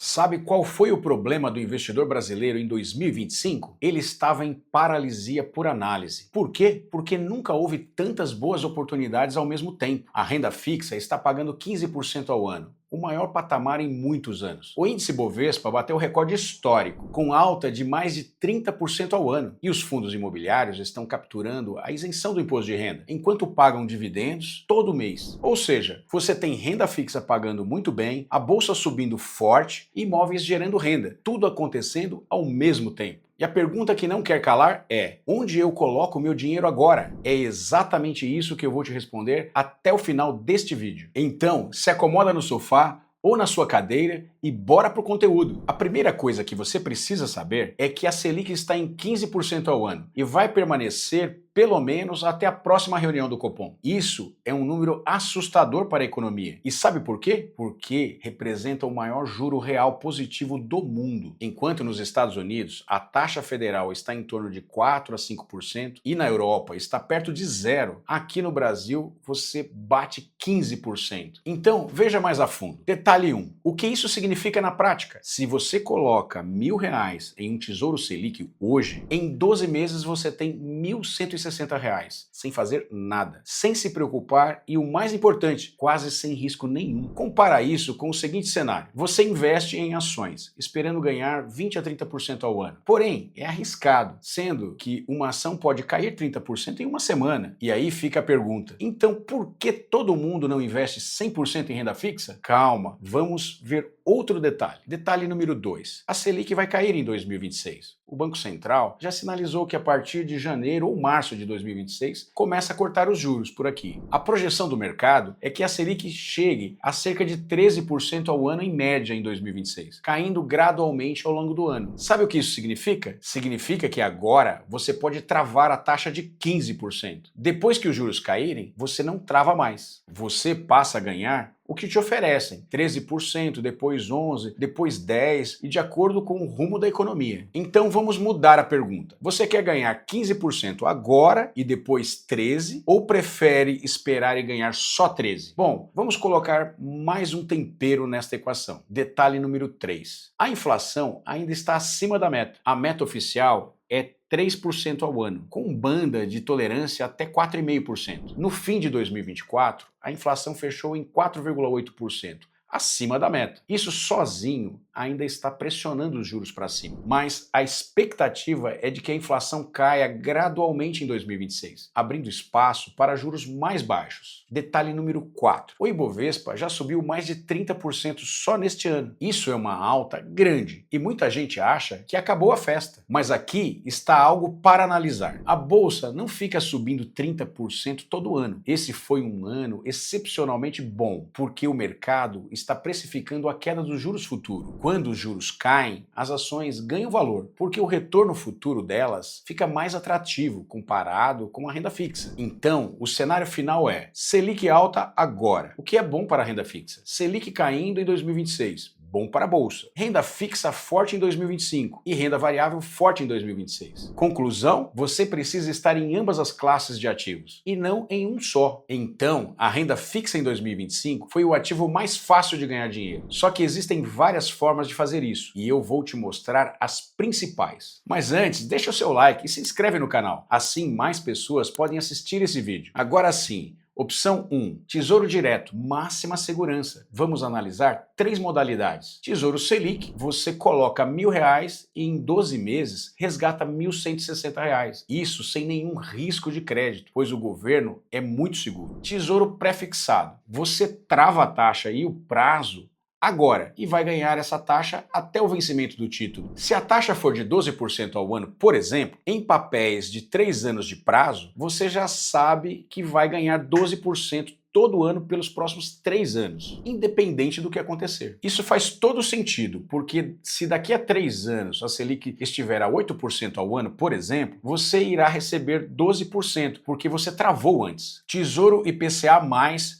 Sabe qual foi o problema do investidor brasileiro em 2025? Ele estava em paralisia por análise. Por quê? Porque nunca houve tantas boas oportunidades ao mesmo tempo. A renda fixa está pagando 15% ao ano, o maior patamar em muitos anos. O índice Bovespa bateu recorde histórico, com alta de mais de 30% ao ano. E os fundos imobiliários estão capturando a isenção do imposto de renda, enquanto pagam dividendos todo mês. Ou seja, você tem renda fixa pagando muito bem, a bolsa subindo forte e imóveis gerando renda, tudo acontecendo ao mesmo tempo. E a pergunta que não quer calar é: onde eu coloco meu dinheiro agora? É exatamente isso que eu vou te responder até o final deste vídeo. Então, se acomoda no sofá ou na sua cadeira e bora pro conteúdo. A primeira coisa que você precisa saber é que a Selic está em 15% ao ano e vai permanecer pelo menos até a próxima reunião do Copom. Isso é um número assustador para a economia. E sabe por quê? Porque representa o maior juro real positivo do mundo. Enquanto nos Estados Unidos a taxa federal está em torno de 4 a 5% e na Europa está perto de zero, aqui no Brasil você bate 15%. Então veja mais a fundo. Detalhe 1. O que isso significa na prática? Se você coloca R$ 1.000 em um Tesouro Selic hoje, em 12 meses você tem R$ 1.160, sem fazer nada, sem se preocupar e o mais importante, quase sem risco nenhum. Compara isso com o seguinte cenário: você investe em ações, esperando ganhar 20 a 30% ao ano. Porém, é arriscado, sendo que uma ação pode cair 30% em uma semana. E aí fica a pergunta: então por que todo mundo não investe 100% em renda fixa? Calma, vamos ver outro detalhe. Detalhe número 2. A Selic vai cair em 2026. O Banco Central já sinalizou que a partir de janeiro ou março de 2026 começa a cortar os juros por aqui. A projeção do mercado é que a Selic chegue a cerca de 13% ao ano em média em 2026, caindo gradualmente ao longo do ano. Sabe o que isso significa? Significa que agora você pode travar a taxa de 15%. Depois que os juros caírem, você não trava mais. Você passa a ganhar o que te oferecem, 13%, depois 11%, depois 10%, e de acordo com o rumo da economia. Então vamos mudar a pergunta. Você quer ganhar 15% agora e depois 13%, ou prefere esperar e ganhar só 13%? Bom, vamos colocar mais um tempero nesta equação. Detalhe número 3. A inflação ainda está acima da meta. A meta oficial é 3% ao ano, com banda de tolerância até 4,5%. No fim de 2024, a inflação fechou em 4,8%, acima da meta. Isso sozinho ainda está pressionando os juros para cima, mas a expectativa é de que a inflação caia gradualmente em 2026, abrindo espaço para juros mais baixos. Detalhe número 4. O Ibovespa já subiu mais de 30% só neste ano. Isso é uma alta grande e muita gente acha que acabou a festa. Mas aqui está algo para analisar. A bolsa não fica subindo 30% todo ano. Esse foi um ano excepcionalmente bom, porque o mercado está precificando a queda dos juros futuros. Quando os juros caem, as ações ganham valor, porque o retorno futuro delas fica mais atrativo comparado com a renda fixa. Então, o cenário final é Selic alta agora, o que é bom para a renda fixa. Selic caindo em 2026. Bom para a bolsa. Renda fixa forte em 2025 e renda variável forte em 2026. Conclusão? Você precisa estar em ambas as classes de ativos e não em um só. Então, a renda fixa em 2025 foi o ativo mais fácil de ganhar dinheiro. Só que existem várias formas de fazer isso e eu vou te mostrar as principais. Mas antes, deixa o seu like e se inscreve no canal. Assim mais pessoas podem assistir esse vídeo. Agora sim. Opção 1. Tesouro Direto, máxima segurança. Vamos analisar 3 modalidades. Tesouro Selic, você coloca R$ 1.000 e em 12 meses resgata R$ 1.160. Isso sem nenhum risco de crédito, pois o governo é muito seguro. Tesouro Prefixado, você trava a taxa e o prazo agora e vai ganhar essa taxa até o vencimento do título. Se a taxa for de 12% ao ano, por exemplo, em papéis de 3 anos de prazo, você já sabe que vai ganhar 12% todo ano pelos próximos 3 anos, independente do que acontecer. Isso faz todo sentido, porque se daqui a 3 anos a Selic estiver a 8% ao ano, por exemplo, você irá receber 12%, porque você travou antes. Tesouro IPCA+,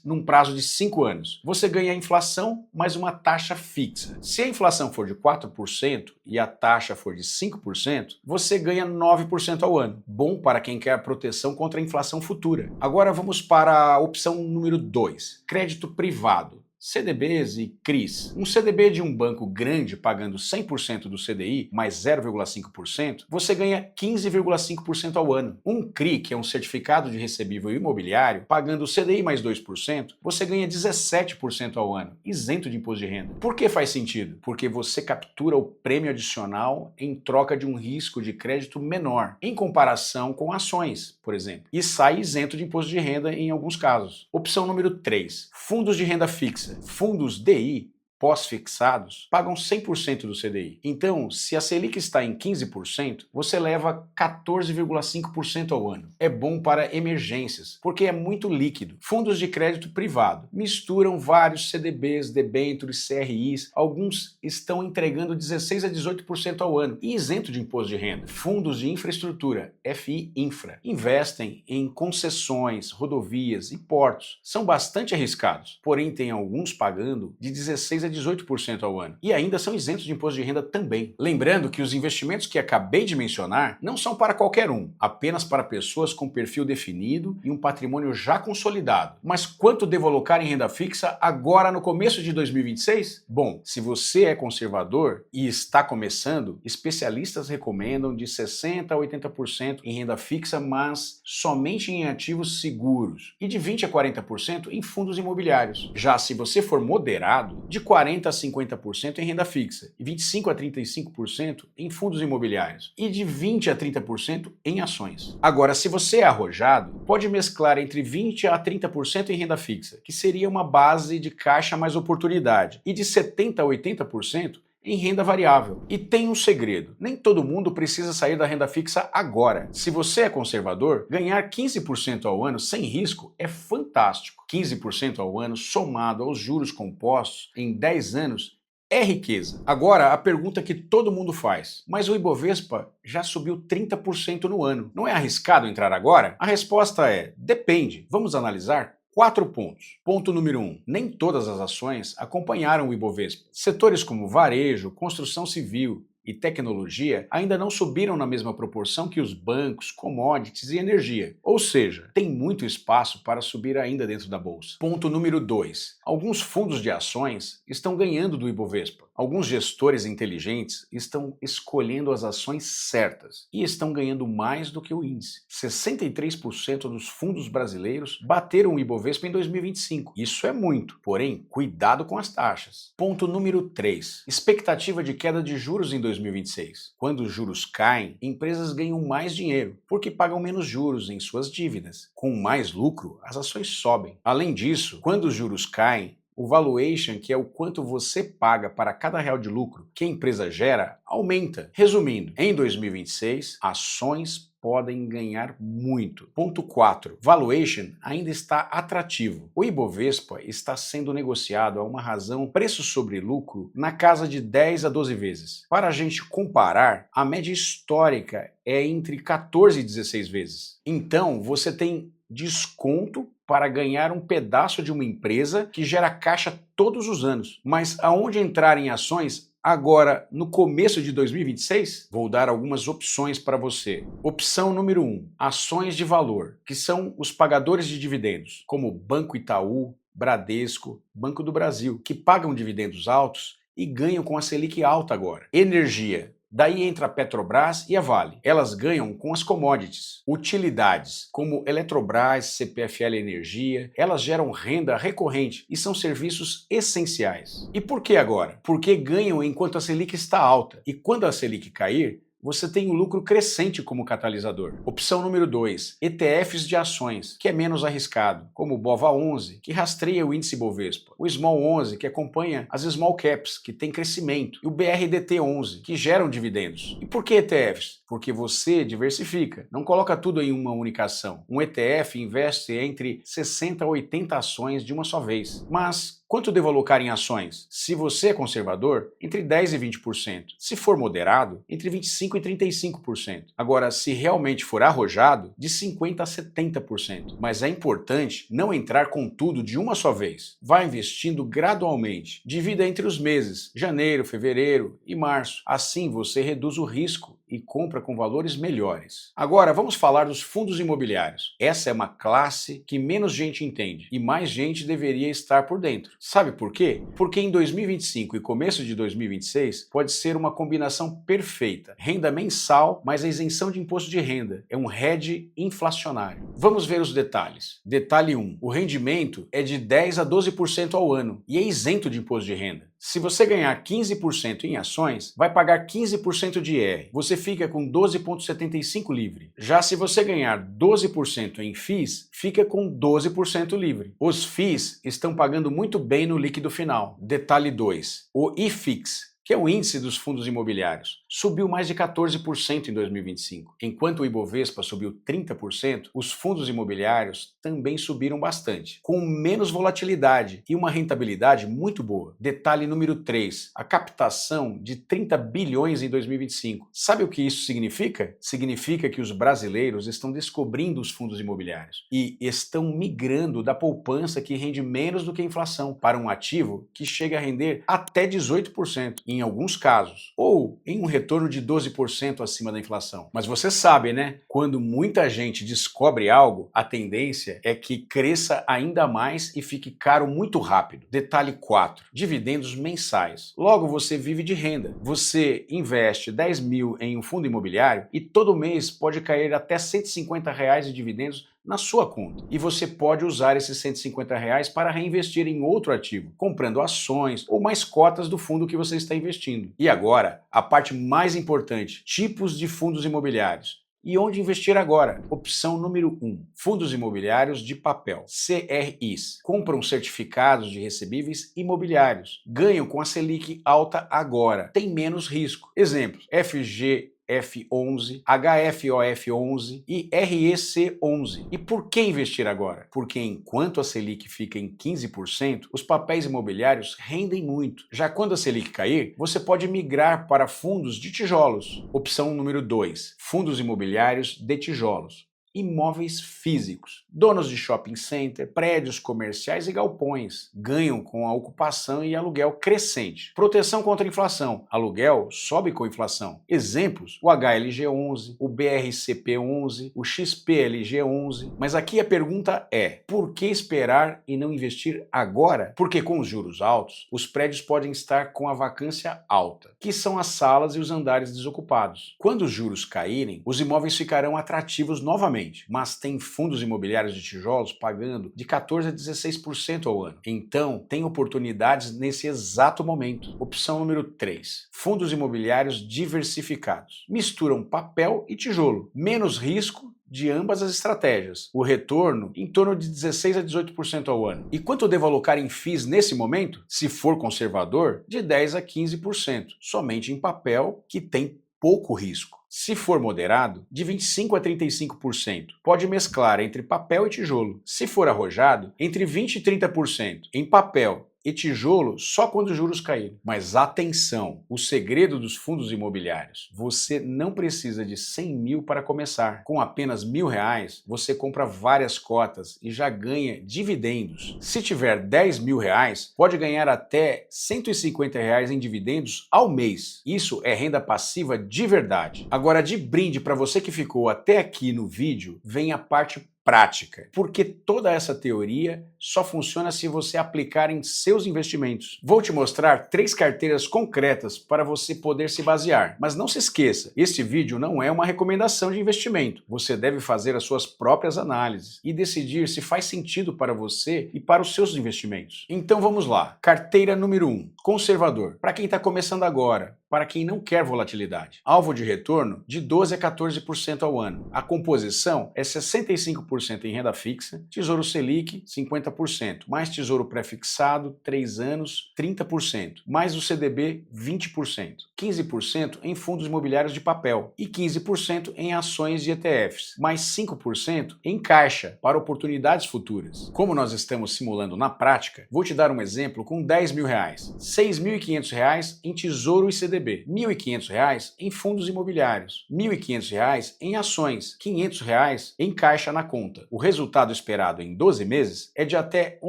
num prazo de 5 anos. Você ganha a inflação mais uma taxa fixa. Se a inflação for de 4% e a taxa for de 5%, você ganha 9% ao ano. Bom para quem quer proteção contra a inflação futura. Agora vamos para a opção número 2, crédito privado. CDBs e CRIs. Um CDB de um banco grande pagando 100% do CDI mais 0,5%, você ganha 15,5% ao ano. Um CRI, que é um certificado de recebível imobiliário, pagando CDI mais 2%, você ganha 17% ao ano, isento de imposto de renda. Por que faz sentido? Porque você captura o prêmio adicional em troca de um risco de crédito menor, em comparação com ações, por exemplo, e sai isento de imposto de renda em alguns casos. Opção número 3, fundos de renda fixa. Fundos DI pós-fixados pagam 100% do CDI. Então, se a Selic está em 15%, você leva 14,5% ao ano. É bom para emergências, porque é muito líquido. Fundos de crédito privado misturam vários CDBs, debêntures, CRIs. Alguns estão entregando 16 a 18% ao ano e isento de imposto de renda. Fundos de infraestrutura, FI Infra, investem em concessões, rodovias e portos. São bastante arriscados, porém tem alguns pagando de 16 a 18% ao ano. E ainda são isentos de imposto de renda também. Lembrando que os investimentos que acabei de mencionar não são para qualquer um, apenas para pessoas com perfil definido e um patrimônio já consolidado. Mas quanto devo alocar em renda fixa agora no começo de 2026? Bom, se você é conservador e está começando, especialistas recomendam de 60% a 80% em renda fixa, mas somente em ativos seguros, e de 20% a 40% em fundos imobiliários. Já se você for moderado, de 40% a 50% em renda fixa, e 25% a 35% em fundos imobiliários, e de 20% a 30% em ações. Agora, se você é arrojado, pode mesclar entre 20% a 30% em renda fixa, que seria uma base de caixa mais oportunidade, e de 70% a 80% em renda variável. E tem um segredo: nem todo mundo precisa sair da renda fixa agora. Se você é conservador, ganhar 15% ao ano sem risco é fantástico. 15% ao ano somado aos juros compostos em 10 anos é riqueza. Agora, a pergunta que todo mundo faz: mas o Ibovespa já subiu 30% no ano. Não é arriscado entrar agora? A resposta é: depende. Vamos analisar 4 pontos. Ponto número 1. Nem todas as ações acompanharam o Ibovespa. Setores como varejo, construção civil e tecnologia ainda não subiram na mesma proporção que os bancos, commodities e energia. Ou seja, tem muito espaço para subir ainda dentro da bolsa. Ponto número 2. Alguns fundos de ações estão ganhando do Ibovespa. Alguns gestores inteligentes estão escolhendo as ações certas e estão ganhando mais do que o índice. 63% dos fundos brasileiros bateram o Ibovespa em 2025. Isso é muito, porém, cuidado com as taxas. Ponto número 3. Expectativa de queda de juros em 2026. Quando os juros caem, empresas ganham mais dinheiro, porque pagam menos juros em suas dívidas. Com mais lucro, as ações sobem. Além disso, quando os juros caem, o valuation, que é o quanto você paga para cada real de lucro que a empresa gera, aumenta. Resumindo, em 2026, ações podem ganhar muito. Ponto 4. Valuation ainda está atrativo. O Ibovespa está sendo negociado a uma razão preço sobre lucro na casa de 10 a 12 vezes. Para a gente comparar, a média histórica é entre 14 e 16 vezes. Então, você tem desconto para ganhar um pedaço de uma empresa que gera caixa todos os anos. Mas aonde entrar em ações agora, no começo de 2026? Vou dar algumas opções para você. Opção número 1, ações de valor, que são os pagadores de dividendos, como Banco Itaú, Bradesco, Banco do Brasil, que pagam dividendos altos e ganham com a Selic alta agora. Energia. Daí entra a Petrobras e a Vale. Elas ganham com as commodities. Utilidades, como Eletrobras, CPFL Energia, elas geram renda recorrente e são serviços essenciais. E por que agora? Porque ganham enquanto a Selic está alta. E quando a Selic cair, você tem o lucro crescente como catalisador. Opção número 2, ETFs de ações, que é menos arriscado, como o BOVA11, que rastreia o índice Bovespa, o Small 11, que acompanha as Small Caps, que tem crescimento, e o BRDT11, que geram dividendos. E por que ETFs? Porque você diversifica, não coloca tudo em uma única ação. Um ETF investe entre 60 a 80 ações de uma só vez. Mas quanto devo alocar em ações? Se você é conservador, entre 10% e 20%. Se for moderado, entre 25% e 35%. Agora, se realmente for arrojado, de 50% a 70%. Mas é importante não entrar com tudo de uma só vez. Vá investindo gradualmente. Divida entre os meses, janeiro, fevereiro e março. Assim você reduz o risco e compra com valores melhores. Agora vamos falar dos fundos imobiliários. Essa é uma classe que menos gente entende e mais gente deveria estar por dentro. Sabe por quê? Porque em 2025 e começo de 2026 pode ser uma combinação perfeita. Renda mensal, mas a isenção de imposto de renda. É um hedge inflacionário. Vamos ver os detalhes. Detalhe 1. O rendimento é de 10 a 12% ao ano e é isento de imposto de renda. Se você ganhar 15% em ações, vai pagar 15% de IR. Você fica com 12,75 livre. Já se você ganhar 12% em FIIs, fica com 12% livre. Os FIIs estão pagando muito bem no líquido final. Detalhe 2. O IFIX, que é o índice dos fundos imobiliários, subiu mais de 14% em 2025. Enquanto o Ibovespa subiu 30%, os fundos imobiliários também subiram bastante, com menos volatilidade e uma rentabilidade muito boa. Detalhe número 3, a captação de 30 bilhões em 2025. Sabe o que isso significa? Significa que os brasileiros estão descobrindo os fundos imobiliários e estão migrando da poupança que rende menos do que a inflação para um ativo que chega a render até 18%. Em alguns casos, ou em um retorno de 12% acima da inflação. Mas você sabe, né? Quando muita gente descobre algo, a tendência é que cresça ainda mais e fique caro muito rápido. Detalhe 4. Dividendos mensais. Logo, você vive de renda. Você investe 10 mil em um fundo imobiliário e todo mês pode cair até R$ 150 de dividendos na sua conta. E você pode usar esses R$ 150 para reinvestir em outro ativo, comprando ações ou mais cotas do fundo que você está investindo. E agora, a parte mais importante, tipos de fundos imobiliários. E onde investir agora? Opção número 1. Fundos imobiliários de papel, CRIs. Compram certificados de recebíveis imobiliários. Ganham com a Selic alta agora. Tem menos risco. Exemplos: FGF11, HFOF11 e REC11. E por que investir agora? Porque enquanto a Selic fica em 15%, os papéis imobiliários rendem muito. Já quando a Selic cair, você pode migrar para fundos de tijolos. Opção número 2, fundos imobiliários de tijolos. Imóveis físicos. Donos de shopping center, prédios comerciais e galpões ganham com a ocupação e aluguel crescente. Proteção contra a inflação. Aluguel sobe com a inflação. Exemplos: o HLG11, o BRCP11, o XPLG11. Mas aqui a pergunta é: por que esperar e não investir agora? Porque com os juros altos, os prédios podem estar com a vacância alta, que são as salas e os andares desocupados. Quando os juros caírem, os imóveis ficarão atrativos novamente. Mas tem fundos imobiliários de tijolos pagando de 14% a 16% ao ano. Então, tem oportunidades nesse exato momento. Opção número 3. Fundos imobiliários diversificados. Misturam papel e tijolo. Menos risco de ambas as estratégias. O retorno em torno de 16% a 18% ao ano. E quanto eu devo alocar em FIIs nesse momento? Se for conservador, de 10% a 15%. Somente em papel, que tem pouco risco. Se for moderado, de 25% a 35%. Pode mesclar entre papel e tijolo. Se for arrojado, entre 20% e 30%. Em papel e tijolo só quando os juros caírem. Mas atenção, o segredo dos fundos imobiliários: você não precisa de 100 mil para começar. Com apenas R$ 1.000, você compra várias cotas e já ganha dividendos. Se tiver R$ 10.000, pode ganhar até R$ 150 em dividendos ao mês. Isso é renda passiva de verdade. Agora, de brinde para você que ficou até aqui no vídeo, vem a parte prática, porque toda essa teoria só funciona se você aplicar em seus investimentos. Vou te mostrar 3 carteiras concretas para você poder se basear, mas não se esqueça, este vídeo não é uma recomendação de investimento. Você deve fazer as suas próprias análises e decidir se faz sentido para você e para os seus investimentos. Então vamos lá. Carteira número 1, conservador, para quem está começando agora, para quem não quer volatilidade. Alvo de retorno de 12% a 14% ao ano. A composição é 65% em renda fixa, Tesouro Selic 50%, mais Tesouro Pré-fixado 3 anos 30%, mais o CDB 20%, 15% em fundos imobiliários de papel e 15% em ações de ETFs, mais 5% em caixa para oportunidades futuras. Como nós estamos simulando na prática, vou te dar um exemplo com R$ 10.000, R$ 6.500 em Tesouro e CDB CDB, R$ 1.500 em fundos imobiliários, R$ 1.500 em ações, R$ 500 em caixa na conta. O resultado esperado em 12 meses é de até R$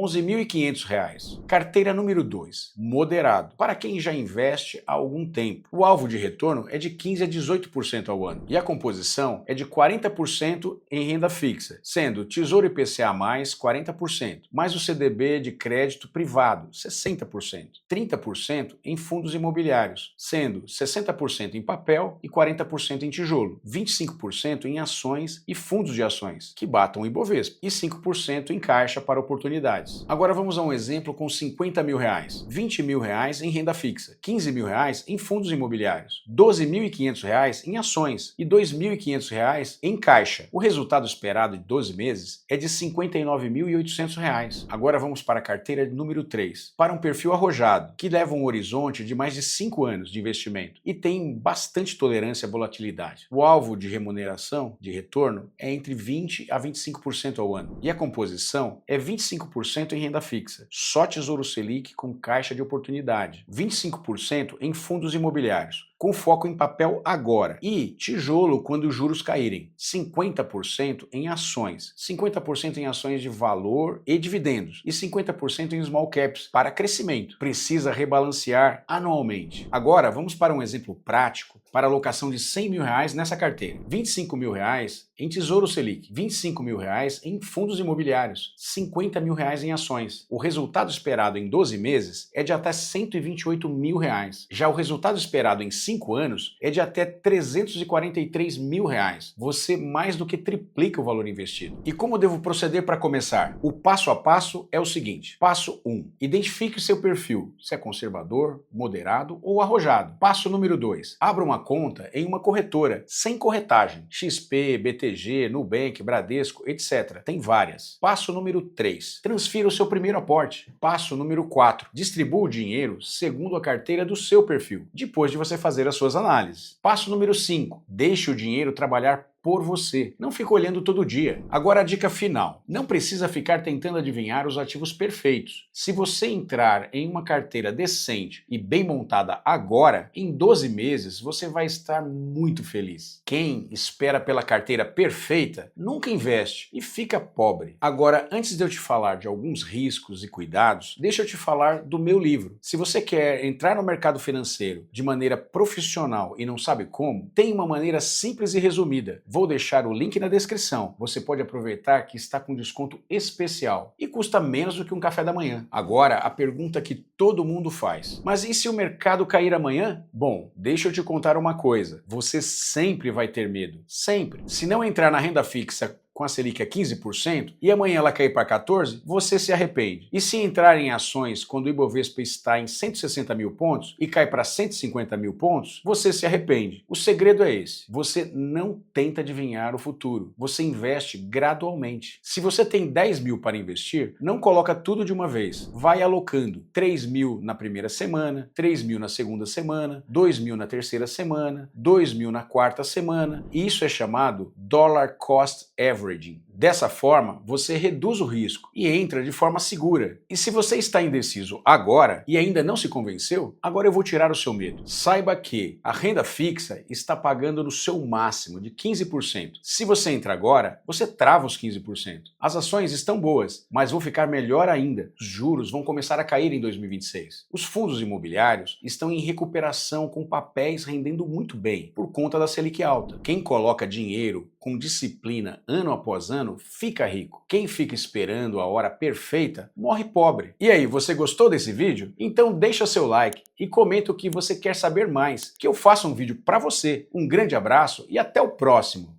11.500. Carteira número 2, moderado, para quem já investe há algum tempo. O alvo de retorno é de 15 a 18% ao ano e a composição é de 40% em renda fixa, sendo Tesouro IPCA mais 40%, mais o CDB de crédito privado 60%, 30% em fundos imobiliários, sendo 60% em papel e 40% em tijolo, 25% em ações e fundos de ações, que batam o Ibovespa, e 5% em caixa para oportunidades. Agora vamos a um exemplo com R$50 mil, R$20 mil em renda fixa, R$15 mil em fundos imobiliários, R$12.500 em ações e R$2.500 em caixa. O resultado esperado em 12 meses é de R$59.800. Agora vamos para a carteira número 3, para um perfil arrojado, que leva um horizonte de mais de 5 anos de investimento e tem bastante tolerância à volatilidade. O alvo de remuneração, de retorno, é entre 20 a 25% ao ano e a composição é 25% em renda fixa, só Tesouro Selic com caixa de oportunidade, 25% em fundos imobiliários, com foco em papel agora, e tijolo quando os juros caírem, 50% em ações, 50% em ações de valor e dividendos e 50% em small caps para crescimento. Precisa rebalancear anualmente. Agora vamos para um exemplo prático para alocação de R$100 mil nessa carteira, R$25 mil em Tesouro Selic, R$25 mil em fundos imobiliários, R$50 mil em ações. O resultado esperado em 12 meses é de até R$128 mil. Já o resultado esperado em 5 anos é de até R$343 mil. Você mais do que triplica o valor investido. E como devo proceder para começar? O passo a passo é o seguinte. Passo 1. Identifique o seu perfil, se é conservador, moderado ou arrojado. Passo número 2. Abra uma conta em uma corretora, sem corretagem. XP, BTG, Nubank, Bradesco, etc. Tem várias. Passo número 3. Transfira o seu primeiro aporte. Passo número 4. Distribua o dinheiro segundo a carteira do seu perfil, depois de você fazer as suas análises. Passo número 5. Deixe o dinheiro trabalhar por você. Não fica olhando todo dia. Agora a dica final. Não precisa ficar tentando adivinhar os ativos perfeitos. Se você entrar em uma carteira decente e bem montada agora, em 12 meses você vai estar muito feliz. Quem espera pela carteira perfeita nunca investe e fica pobre. Agora, antes de eu te falar de alguns riscos e cuidados, deixa eu te falar do meu livro. Se você quer entrar no mercado financeiro de maneira profissional e não sabe como, tem uma maneira simples e resumida. Vou deixar o link na descrição. Você pode aproveitar que está com desconto especial e custa menos do que um café da manhã. Agora, a pergunta que todo mundo faz. Mas e se o mercado cair amanhã? Bom, deixa eu te contar uma coisa. Você sempre vai ter medo. Sempre. Se não entrar na renda fixa com a Selic a 15% e amanhã ela cair para 14%, você se arrepende. E se entrar em ações quando o Ibovespa está em 160 mil pontos e cai para 150 mil pontos, você se arrepende. O segredo é esse. Você não tenta adivinhar o futuro. Você investe gradualmente. Se você tem 10 mil para investir, não coloca tudo de uma vez. Vai alocando 3 mil na primeira semana, 3 mil na segunda semana, 2 mil na terceira semana, 2 mil na quarta semana. Isso é chamado Dollar Cost Averaging. Dessa forma, você reduz o risco e entra de forma segura. E se você está indeciso agora e ainda não se convenceu, agora eu vou tirar o seu medo. Saiba que a renda fixa está pagando no seu máximo de 15%. Se você entra agora, você trava os 15%. As ações estão boas, mas vão ficar melhor ainda. Os juros vão começar a cair em 2026. Os fundos imobiliários estão em recuperação com papéis rendendo muito bem por conta da Selic alta. Quem coloca dinheiro com disciplina ano após ano fica rico. Quem fica esperando a hora perfeita morre pobre. E aí, você gostou desse vídeo? Então deixa seu like e comenta o que você quer saber mais, que eu faça um vídeo para você. Um grande abraço e até o próximo!